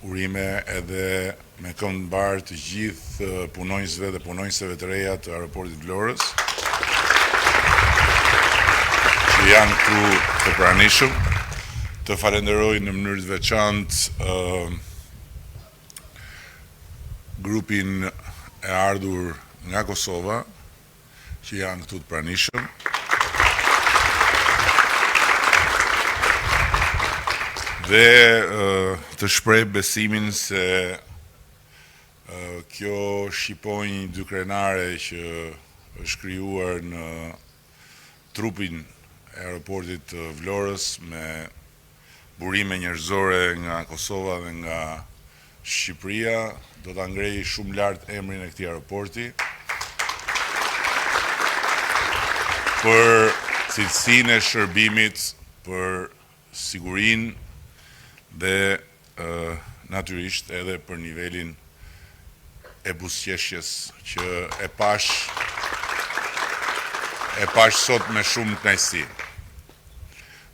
urime edhe me këmbë mbar të gjithë punonjësve dhe punonjëseve të reja të aeroportit Vlorës, që janë këtu të pranishëm. Të falenderoj në mënyrë të veçantë grupin e ardhur nga Kosova, që janë këtu të pranishëm. Dhe të shpreh besimin se kjo shqiponjë dykrenare që është krijuar në trupin e aeroportit të Vlorës me burime njerëzore nga Kosova dhe nga Shqipëria do ta ngrejë shumë lart emrin e këtij aeroporti për cilësinë e shërbimit, për sigurinë dhe natyrisht edhe për nivelin e buzëqeshjes që e pash sot me shumë kënaqësi.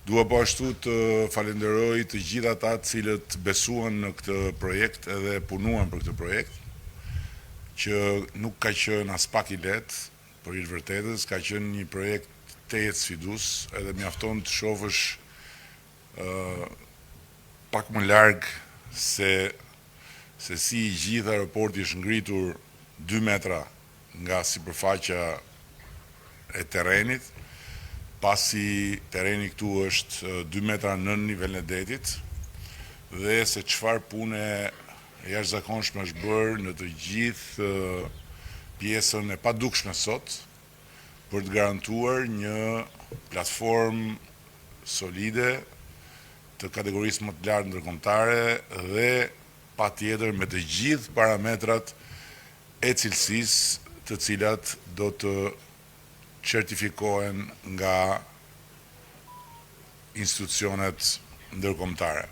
Dua po ashtu të falenderoj të gjithë ata të cilët besuan në këtë projekt edhe punuan për këtë projekt, që nuk ka qenë as pak i lehtë, për hir vërtetës, ka qenë një projekt tejet sfidues, edhe mjafton të shohësh pak më larg se si i gjithë aeroporti është ngritur 2 metra nga sipërfaqja e terrenit, pasi terreni këtu është 2 metra nën nivelin e detit, dhe se çfarë pune jashtëzakonshme është bërë në të gjithë pjesën e padukshme sot për të garantuar një platformë solide të kategorisë më të lartë ndërkombëtare dhe patjetër me të gjithë parametrat e cilësisë të cilat do të certifikohen nga institucionet ndërkombëtare.